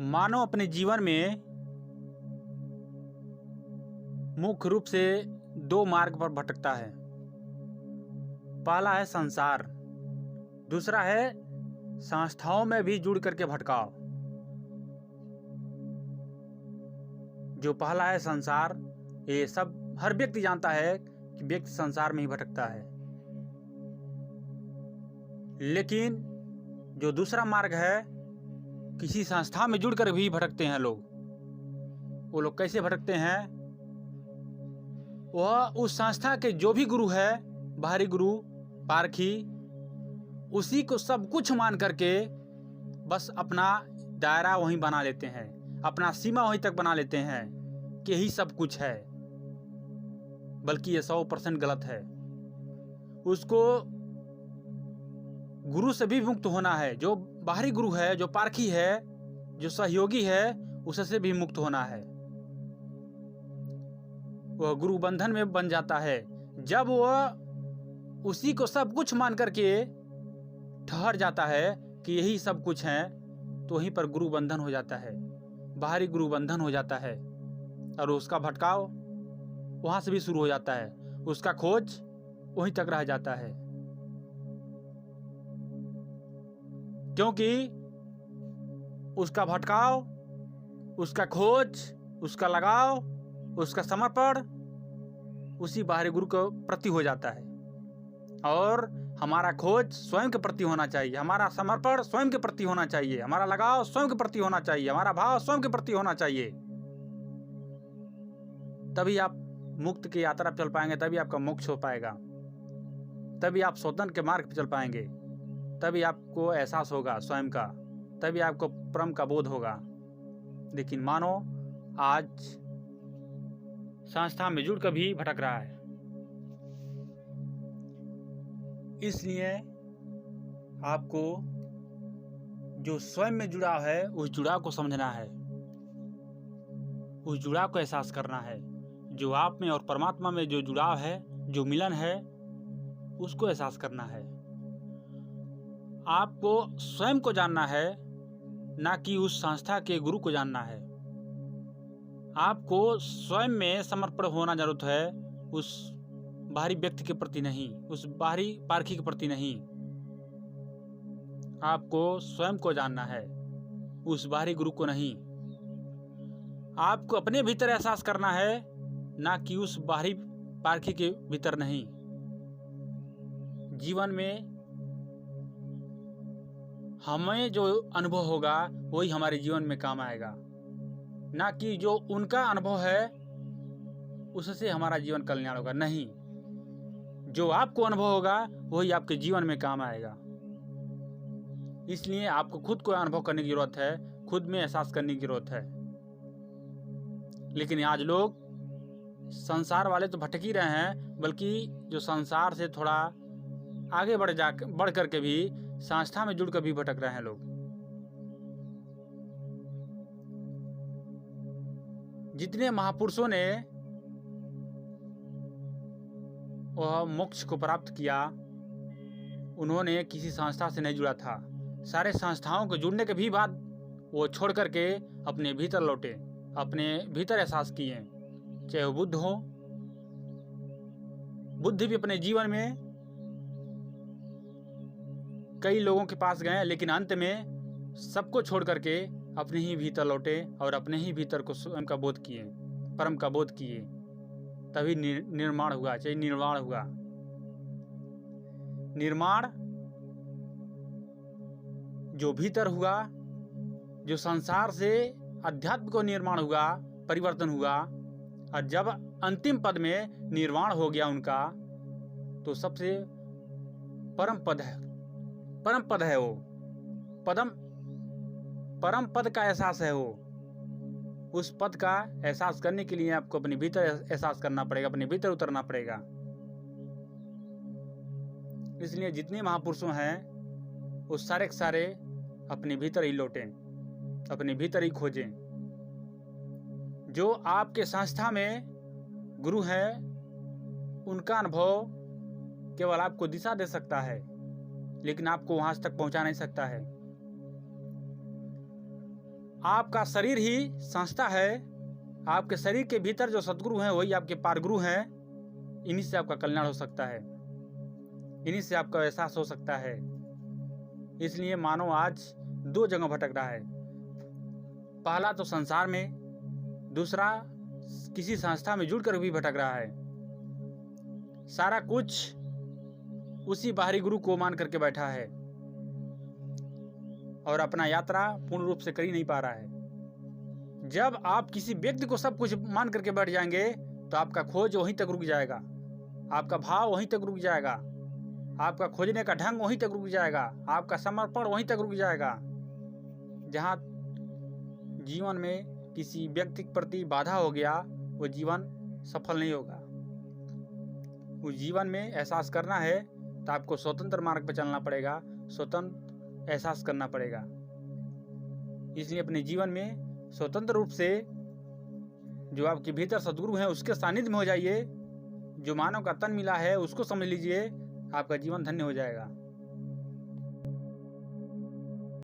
मानव अपने जीवन में मुख्य रूप से दो मार्ग पर भटकता है। पहला है संसार, दूसरा है संस्थाओं में भी जुड़ करके भटकाव। जो पहला है संसार, ये सब हर व्यक्ति जानता है कि व्यक्ति संसार में ही भटकता है। लेकिन जो दूसरा मार्ग है, किसी संस्था में जुड़कर भी भटकते हैं लोग। वो लोग कैसे भटकते हैं? वह उस संस्था के जो भी गुरु है, बाहरी गुरु, पारखी, उसी को सब कुछ मान करके बस अपना दायरा वहीं बना लेते हैं, अपना सीमा वहीं तक बना लेते हैं कि यही सब कुछ है। बल्कि ये 100% गलत है। उसको गुरु से भी मुक्त होना है। जो बाहरी गुरु है, जो पारखी है, जो सहयोगी है, उससे भी मुक्त होना है। वह गुरु बंधन में बन जाता है जब वह उसी को सब कुछ मान करके ठहर जाता है कि यही सब कुछ है, तो वहीं पर गुरु बंधन हो जाता है, बाहरी गुरु बंधन हो जाता है। और उसका भटकाव वहां से भी शुरू हो जाता है, उसका खोज वहीं तक रह जाता है। क्योंकि उसका भटकाव, उसका खोज, उसका लगाव, उसका समर्पण उसी बाहरी गुरु के प्रति हो जाता है। और हमारा खोज स्वयं के प्रति होना चाहिए, हमारा समर्पण स्वयं के प्रति होना चाहिए, हमारा लगाव स्वयं के प्रति होना चाहिए, हमारा भाव स्वयं के प्रति होना चाहिए। तभी आप मुक्त की यात्रा पर चल पाएंगे, तभी आपका मोक्ष हो पाएगा, तभी आप स्वतंत्र के मार्ग पर चल पाएंगे, तभी आपको एहसास होगा स्वयं का, तभी आपको परम का बोध होगा। लेकिन मानो आज संस्था में जुड़ कर भी भटक रहा है। इसलिए आपको जो स्वयं में जुड़ाव है, उस जुड़ाव को समझना है, उस जुड़ाव को एहसास करना है। जो आप में और परमात्मा में जो जुड़ाव है, जो मिलन है, उसको एहसास करना है। आपको स्वयं को जानना है, ना कि उस संस्था के गुरु को जानना है। आपको स्वयं में समर्पण होना जरूरत है, उस बाहरी व्यक्ति के प्रति नहीं, उस बाहरी पारखी के प्रति नहीं। आपको स्वयं को जानना है, उस बाहरी गुरु को नहीं। आपको अपने भीतर एहसास करना है, ना कि उस बाहरी पारखी के भीतर नहीं। जीवन में हमें जो अनुभव होगा वही हमारे जीवन में काम आएगा, ना कि जो उनका अनुभव है उससे हमारा जीवन कल्याण होगा। नहीं, जो आपको अनुभव होगा वही आपके जीवन में काम आएगा। इसलिए आपको खुद को अनुभव करने की जरूरत है, खुद में एहसास करने की जरूरत है। लेकिन आज लोग संसार वाले तो भटक ही रहे हैं, बल्कि जो संसार से थोड़ा आगे बढ़ करके भी संस्था में जुड़कर भी भटक रहे हैं लोग। जितने महापुरुषों ने वह मोक्ष को प्राप्त किया, उन्होंने किसी संस्था से नहीं जुड़ा था। सारे संस्थाओं को जुड़ने के भी बाद वो छोड़ करके अपने भीतर लौटे, अपने भीतर एहसास किए। चाहे वो बुद्ध हो, बुद्ध भी अपने जीवन में कई लोगों के पास गए, लेकिन अंत में सबको छोड़ करके अपने ही भीतर लौटे और अपने ही भीतर को स्वयं का बोध किए, परम का बोध किए। तभी निर्माण हुआ, चाहे निर्वाण हुआ। निर्माण जो भीतर हुआ, जो संसार से अध्यात्म को निर्माण हुआ, परिवर्तन हुआ, और जब अंतिम पद में निर्वाण हो गया उनका, तो सबसे परम पद है, परम पद है वो, परम पद का एहसास है वो। उस पद का एहसास करने के लिए आपको अपने भीतर एहसास करना पड़ेगा, अपने भीतर उतरना पड़ेगा। इसलिए जितने महापुरुषों हैं वो सारे के सारे अपने भीतर ही लौटें, अपने भीतर ही खोजें। जो आपके संस्था में गुरु है, उनका अनुभव केवल आपको दिशा दे सकता है, लेकिन आपको वहां तक पहुंचा नहीं सकता है। आपका शरीर ही संस्था है। आपके शरीर के भीतर जो सद्गुरु हैं वही आपके पारगुरु हैं। इन्हीं से आपका कल्याण हो सकता है, इन्हीं से आपका एहसास हो सकता है। इसलिए मानव आज दो जगह भटक रहा है। पहला तो संसार में, दूसरा किसी संस्था में जुड़कर भी भटक रहा है। सारा कुछ उसी बाहरी गुरु को मान करके बैठा है और अपना यात्रा पूर्ण रूप से कर ही नहीं पा रहा है। जब आप किसी व्यक्ति को सब कुछ मान करके बैठ जाएंगे तो आपका खोज वहीं तक रुक जाएगा, आपका भाव वहीं तक रुक जाएगा, आपका खोजने का ढंग वहीं तक रुक जाएगा, आपका समर्पण वहीं तक रुक जाएगा। जहाँ जीवन में किसी व्यक्ति के प्रति बाधा हो गया वो जीवन सफल नहीं होगा। उस जीवन में एहसास करना है तो आपको स्वतंत्र मार्ग पर चलना पड़ेगा, स्वतंत्र एहसास करना पड़ेगा। इसलिए अपने जीवन में स्वतंत्र रूप से जो आपके भीतर सद्गुरु हैं उसके सानिध्य में हो जाइए। जो मानव का तन मिला है उसको समझ लीजिए, आपका जीवन धन्य हो जाएगा।